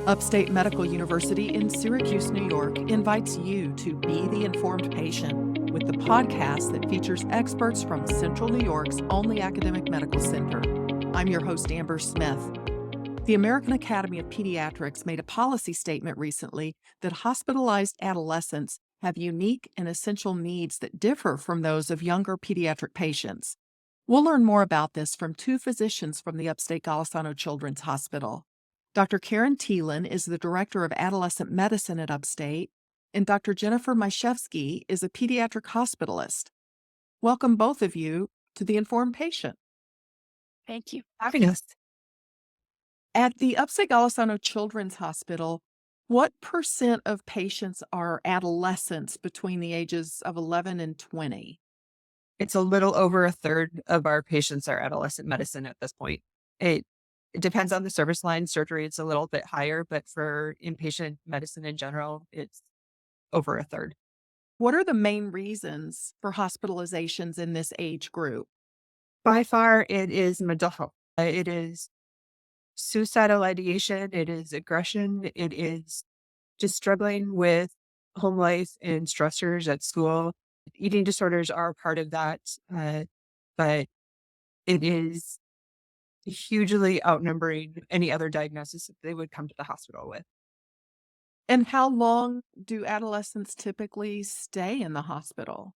Upstate Medical University in Syracuse, New York, invites you to be the informed patient with the podcast that features experts from Central New York's only academic medical center. I'm your host, Amber Smith. The American Academy of Pediatrics made a policy statement recently that hospitalized adolescents have unique and essential needs that differ from those of younger pediatric patients. We'll learn more about this from two physicians from the Upstate Golisano Children's Hospital. Dr. Karen Teelin is the Director of Adolescent Medicine at Upstate, and Dr. Jennifer Myszewski is a pediatric hospitalist. Welcome both of you to The Informed Patient. Thank you for having us. At the Upstate Golisano Children's Hospital, what % of patients are adolescents between the ages of 11 and 20? It's a little over a third of our patients are adolescent medicine at this point. It depends on the service line. Surgery, it's a little bit higher, but for inpatient medicine in general, it's over a third. What are the main reasons for hospitalizations in this age group? By far, it is mental health. It is suicidal ideation. It is aggression. It is just struggling with home life and stressors at school. Eating disorders are part of that, but it is hugely outnumbering any other diagnosis that they would come to the hospital with. And how long do adolescents typically stay in the hospital?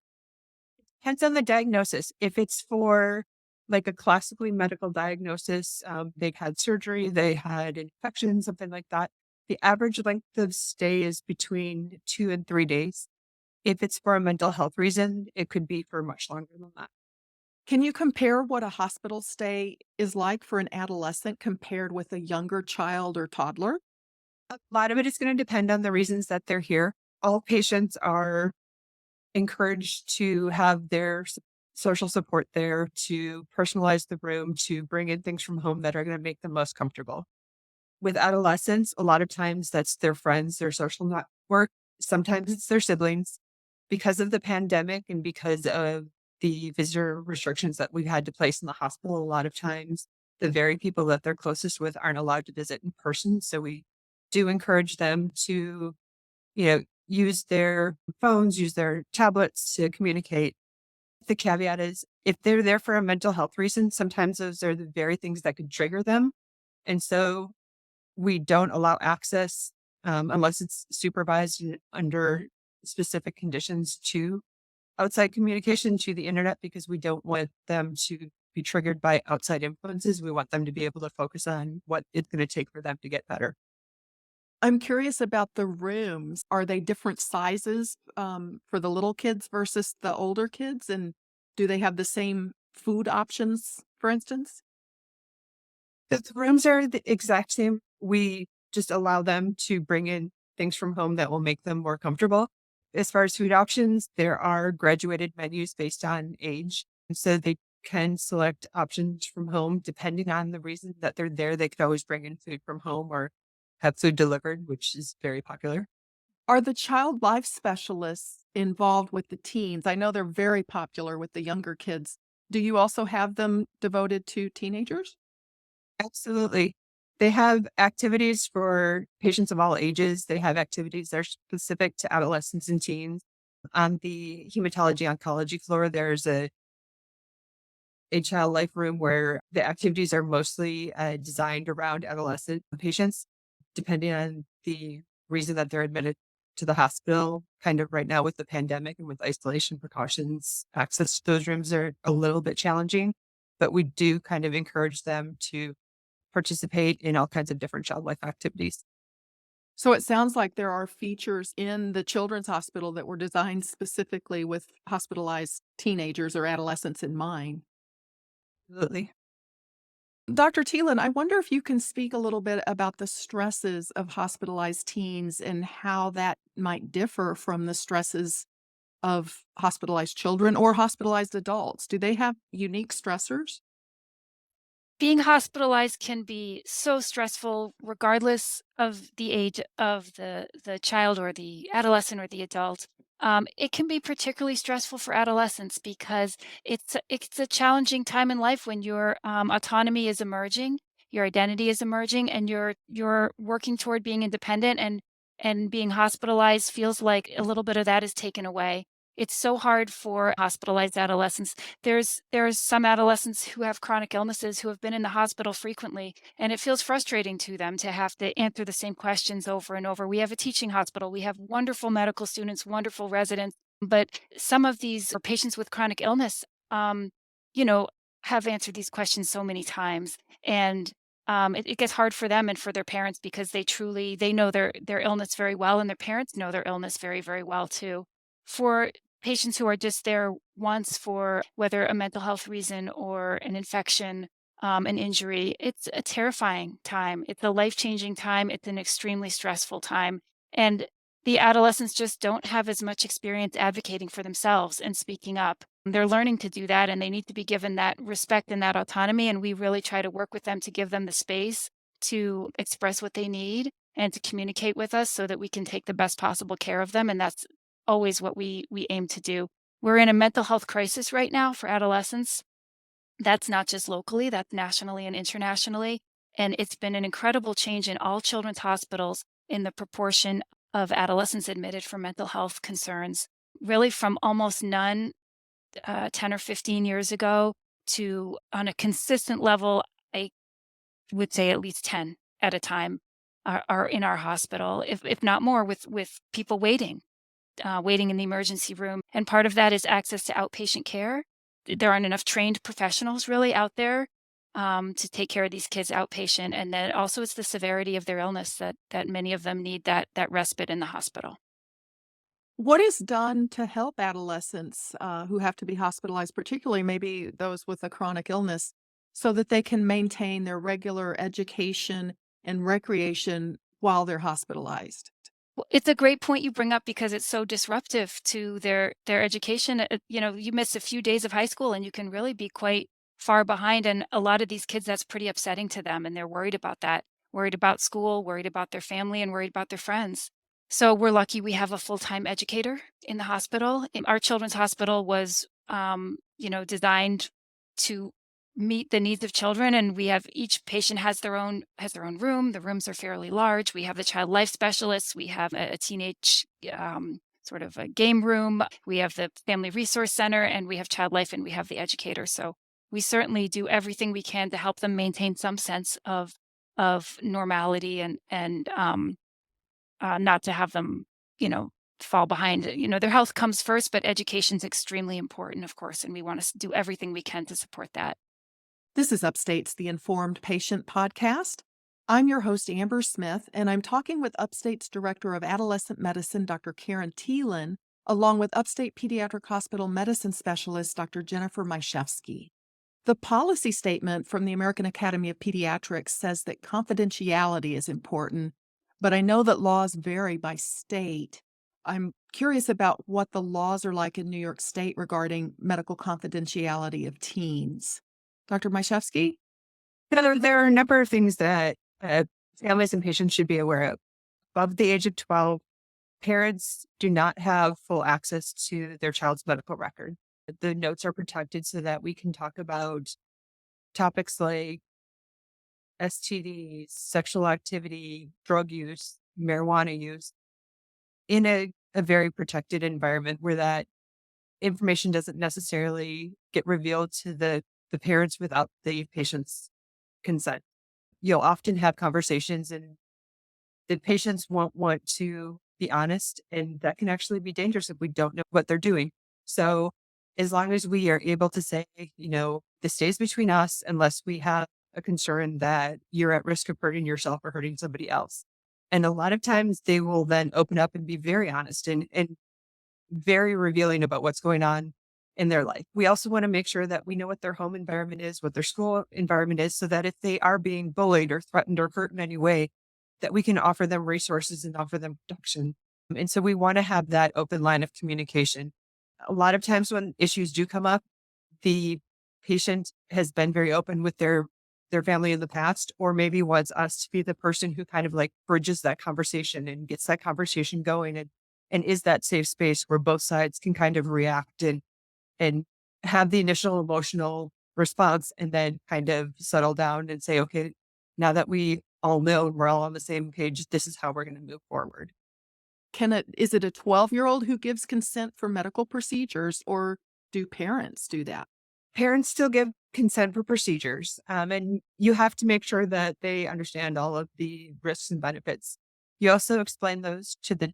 Depends on the diagnosis. If it's for like a classically medical diagnosis, they've had surgery, they had infection, something like that, the average length of stay is between 2 and 3 days. If it's for a mental health reason, it could be for much longer than that. Can you compare what a hospital stay is like for an adolescent compared with a younger child or toddler? A lot of it is going to depend on the reasons that they're here. All patients are encouraged to have their social support there, to personalize the room, to bring in things from home that are going to make them most comfortable. With adolescents, a lot of times that's their friends, their social network. Sometimes it's their siblings. Because of the pandemic and because of the visitor restrictions that we've had to place in the hospital, a lot of times the very people that they're closest with aren't allowed to visit in person. So we do encourage them to, use their phones, use their tablets to communicate. The caveat is if they're there for a mental health reason, sometimes those are the very things that could trigger them. And so we don't allow access unless it's supervised and under specific conditions to outside communication, to the internet, because we don't want them to be triggered by outside influences. We want them to be able to focus on what it's going to take for them to get better. I'm curious about the rooms. Are they different sizes for the little kids versus the older kids? And do they have the same food options, for instance? The rooms are the exact same. We just allow them to bring in things from home that will make them more comfortable. As far as food options, there are graduated menus based on age. And so they can select options from home depending on the reason that they're there. They could always bring in food from home or have food delivered, which is very popular. Are the child life specialists involved with the teens? I know they're very popular with the younger kids. Do you also have them devoted to teenagers? Absolutely. They have activities for patients of all ages. They have activities that are specific to adolescents and teens. On the hematology oncology floor, there's a child life room where the activities are mostly designed around adolescent patients, depending on the reason that they're admitted to the hospital. Kind of right now with the pandemic and with isolation precautions, access to those rooms are a little bit challenging, but we do kind of encourage them to participate in all kinds of different child life activities. So it sounds like there are features in the children's hospital that were designed specifically with hospitalized teenagers or adolescents in mind. Absolutely. Dr. Teelin, I wonder if you can speak a little bit about the stresses of hospitalized teens and how that might differ from the stresses of hospitalized children or hospitalized adults. Do they have unique stressors? Being hospitalized can be so stressful regardless of the age of the child or the adolescent or the adult. It can be particularly stressful for adolescents because it's a challenging time in life when your autonomy is emerging. your identity is emerging, and you're working toward being independent, and being hospitalized feels like a little bit of that is taken away. It's so hard for hospitalized adolescents. There's some adolescents who have chronic illnesses who have been in the hospital frequently, and it feels frustrating to them to have to answer the same questions over and over. We have a teaching hospital. We have wonderful medical students, wonderful residents, but some of these are patients with chronic illness, you know, have answered these questions so many times, and it gets hard for them and for their parents because they know their illness very well, and their parents know their illness very, very well too. For patients who are just there once for whether a mental health reason or an infection, an injury, it's a terrifying time. It's a life-changing time. It's an extremely stressful time. And the adolescents just don't have as much experience advocating for themselves and speaking up. They're learning to do that, and they need to be given that respect and that autonomy. And we really try to work with them to give them the space to express what they need and to communicate with us so that we can take the best possible care of them. And that's always what we aim to do. We're in a mental health crisis right now for adolescents. That's not just locally, that's nationally and internationally. And it's been an incredible change in all children's hospitals in the proportion of adolescents admitted for mental health concerns, really from almost none 10 or 15 years ago to on a consistent level, I would say at least 10 at a time are in our hospital, if not more, with people waiting in the emergency room. And part of that is access to outpatient care. There aren't enough trained professionals really out there to take care of these kids outpatient. And then also it's the severity of their illness that many of them need that respite in the hospital. What is done to help adolescents who have to be hospitalized, particularly maybe those with a chronic illness, so that they can maintain their regular education and recreation while they're hospitalized? Well, it's a great point you bring up because it's so disruptive to their education. You miss a few days of high school and you can really be quite far behind. And a lot of these kids, that's pretty upsetting to them, and they're worried about that, worried about school, worried about their family, and worried about their friends. So we're lucky we have a full-time educator in the hospital. Our children's hospital was, designed to meet the needs of children, and we have each patient has their own room. The rooms are fairly large. We have the child life specialists. We have a teenage sort of a game room. We have the family resource center, and we have child life, and we have the educator. So we certainly do everything we can to help them maintain some sense of normality and not to have them, fall behind. Their health comes first, but education's extremely important, of course, and we want to do everything we can to support that. This is Upstate's The Informed Patient podcast. I'm your host, Amber Smith, and I'm talking with Upstate's Director of Adolescent Medicine, Dr. Karen Teelin, along with Upstate Pediatric Hospital Medicine Specialist, Dr. Jennifer Myszewski. The policy statement from the American Academy of Pediatrics says that confidentiality is important, but I know that laws vary by state. I'm curious about what the laws are like in New York State regarding medical confidentiality of teens. Dr. Myszewski? There are a number of things that families and patients should be aware of. Above the age of 12, parents do not have full access to their child's medical record. The notes are protected so that we can talk about topics like STDs, sexual activity, drug use, marijuana use in a very protected environment where that information doesn't necessarily get revealed to the parents without the patient's consent. You'll often have conversations and the patients won't want to be honest, and that can actually be dangerous if we don't know what they're doing. So as long as we are able to say, this stays between us unless we have a concern that you're at risk of hurting yourself or hurting somebody else. And a lot of times they will then open up and be very honest and very revealing about what's going on in their life. We also want to make sure that we know what their home environment is, what their school environment is, so that if they are being bullied or threatened or hurt in any way, that we can offer them resources and offer them protection. And so we want to have that open line of communication. A lot of times when issues do come up, the patient has been very open with their family in the past, or maybe wants us to be the person who kind of like bridges that conversation and gets that conversation going and is that safe space where both sides can kind of react and have the initial emotional response and then kind of settle down and say, okay, now that we all know we're all on the same page, this is how we're going to move forward. Is it a 12-year-old who gives consent for medical procedures, or do parents do that? Parents still give consent for procedures, and you have to make sure that they understand all of the risks and benefits. You also explain those to the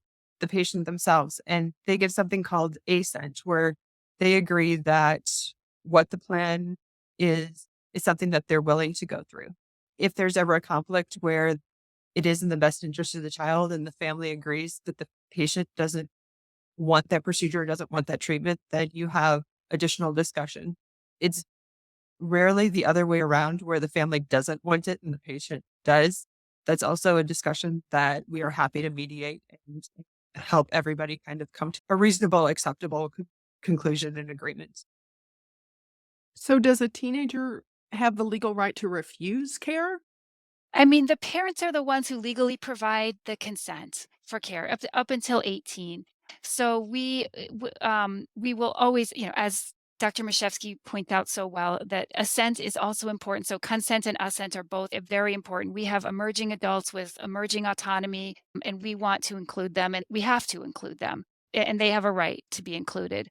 patient themselves, and they give something called assent, where they agree that what the plan is something that they're willing to go through. If there's ever a conflict where it is in the best interest of the child and the family agrees that the patient doesn't want that procedure, doesn't want that treatment, then you have additional discussion. It's rarely the other way around where the family doesn't want it and the patient does. That's also a discussion that we are happy to mediate and help everybody kind of come to a reasonable, acceptable conclusion and agreement. So does a teenager have the legal right to refuse care? I mean, the parents are the ones who legally provide the consent for care up until 18. So we will always, as Dr. Myszewski points out so well, that assent is also important. So consent and assent are both very important. We have emerging adults with emerging autonomy, and we want to include them, and we have to include them, and they have a right to be included.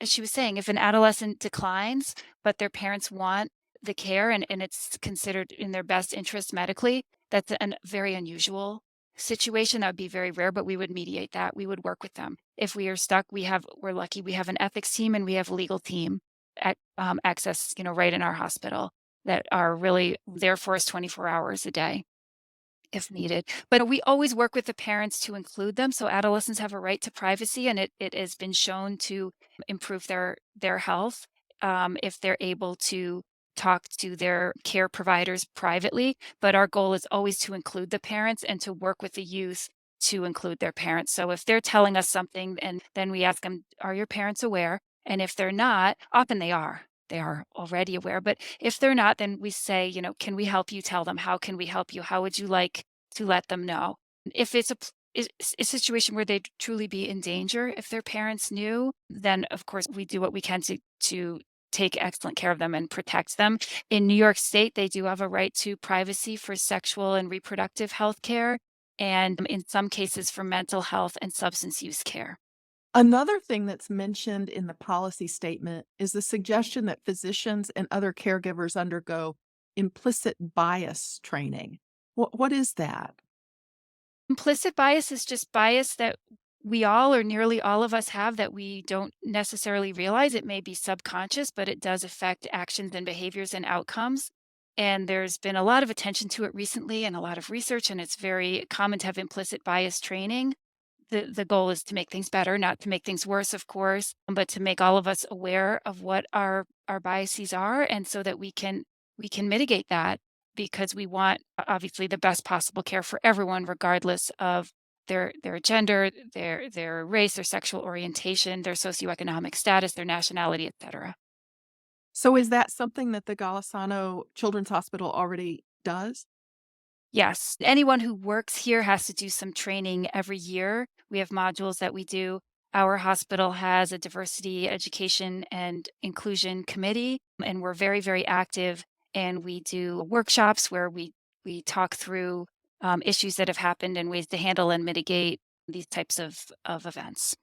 As she was saying, if an adolescent declines, but their parents want the care and it's considered in their best interest medically, that's a very unusual situation. That would be very rare, but we would mediate that. We would work with them. If we are stuck, we're lucky. We have an ethics team and we have a legal team at Access, right in our hospital that are really there for us 24 hours a day if needed. But we always work with the parents to include them. So adolescents have a right to privacy, and it has been shown to improve their health if they're able to talk to their care providers privately. But our goal is always to include the parents and to work with the youth to include their parents. So if they're telling us something, and then we ask them, are your parents aware? And if they're not, often they are. They are already aware. But if they're not, then we say, can we help you tell them? How can we help you? How would you like to let them know? If it's a situation where they'd truly be in danger, if their parents knew, then of course we do what we can to take excellent care of them and protect them. In New York State, they do have a right to privacy for sexual and reproductive health care, and in some cases for mental health and substance use care. Another thing that's mentioned in the policy statement is the suggestion that physicians and other caregivers undergo implicit bias training. What is that? Implicit bias is just bias that we all or nearly all of us have that we don't necessarily realize. It may be subconscious, but it does affect actions and behaviors and outcomes. And there's been a lot of attention to it recently and a lot of research, and it's very common to have implicit bias training. The goal is to make things better, not to make things worse, of course, but to make all of us aware of what our biases are, and so that we can mitigate that, because we want obviously the best possible care for everyone, regardless of their gender, their race, their sexual orientation, their socioeconomic status, their nationality, etc. So is that something that the Golisano Children's Hospital already does? Yes, anyone who works here has to do some training every year. We have modules that we do. Our hospital has a diversity, education, and inclusion committee, and we're very, very active. And we do workshops where we talk through issues that have happened and ways to handle and mitigate these types of events.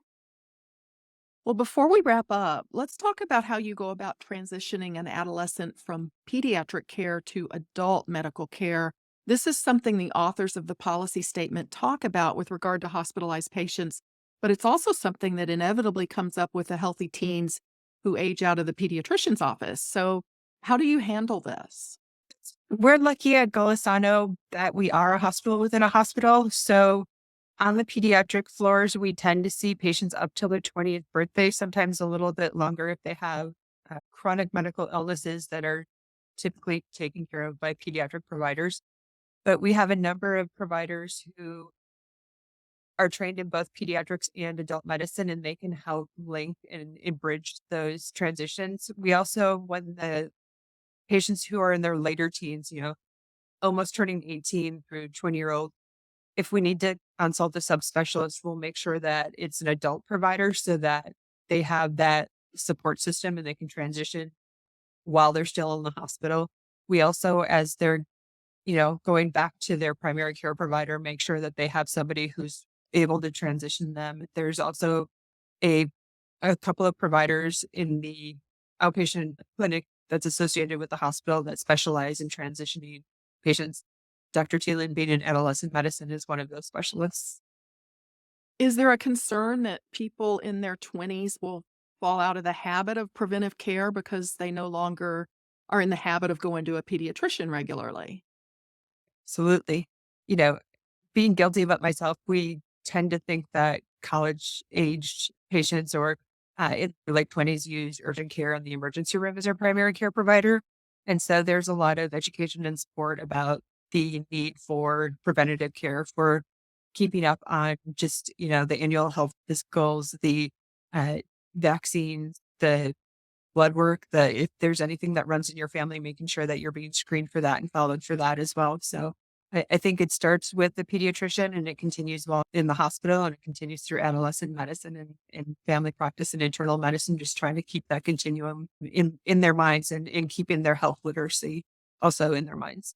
Well, before we wrap up, let's talk about how you go about transitioning an adolescent from pediatric care to adult medical care. This is something the authors of the policy statement talk about with regard to hospitalized patients, but it's also something that inevitably comes up with the healthy teens who age out of the pediatrician's office. So, how do you handle this? We're lucky at Golisano that we are a hospital within a hospital. So on the pediatric floors, we tend to see patients up till their 20th birthday, sometimes a little bit longer if they have chronic medical illnesses that are typically taken care of by pediatric providers. But we have a number of providers who are trained in both pediatrics and adult medicine, and they can help link and bridge those transitions. We also, when the patients who are in their later teens, almost turning 18 through 20-year-old, if we need to consult a subspecialist, we'll make sure that it's an adult provider so that they have that support system and they can transition while they're still in the hospital. We also, as they're going back to their primary care provider, make sure that they have somebody who's able to transition them. There's also a couple of providers in the outpatient clinic that's associated with the hospital that specialize in transitioning patients. Dr. Teelin, being in adolescent medicine, is one of those specialists. Is there a concern that people in their 20s will fall out of the habit of preventive care because they no longer are in the habit of going to a pediatrician regularly? Absolutely. Being guilty of it myself, we tend to think that college-aged patients or in their late 20s use urgent care in the emergency room as their primary care provider. And so there's a lot of education and support about the need for preventative care, for keeping up on just, the annual health physicals, the vaccines, the blood work, if there's anything that runs in your family, making sure that you're being screened for that and followed for that as well. So I think it starts with the pediatrician and it continues in the hospital and it continues through adolescent medicine and family practice and internal medicine, just trying to keep that continuum in their minds and in keeping their health literacy also in their minds.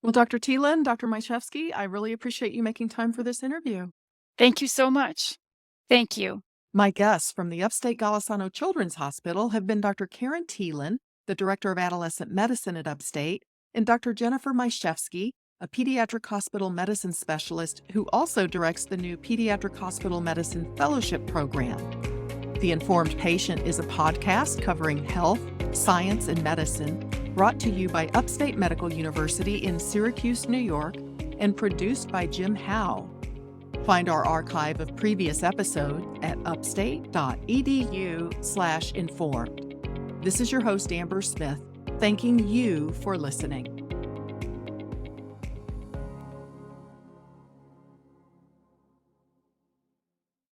Well, Dr. Teelin, Dr. Myszewski, I really appreciate you making time for this interview. Thank you so much. Thank you. My guests from the Upstate Golisano Children's Hospital have been Dr. Karen Teelin, the Director of Adolescent Medicine at Upstate, and Dr. Jennifer Myszewski, a pediatric hospital medicine specialist who also directs the new Pediatric Hospital Medicine Fellowship Program. The Informed Patient is a podcast covering health, science, and medicine, brought to you by Upstate Medical University in Syracuse, New York, and produced by Jim Howe. Find our archive of previous episodes at upstate.edu/informed. This is your host, Amber Smith, thanking you for listening.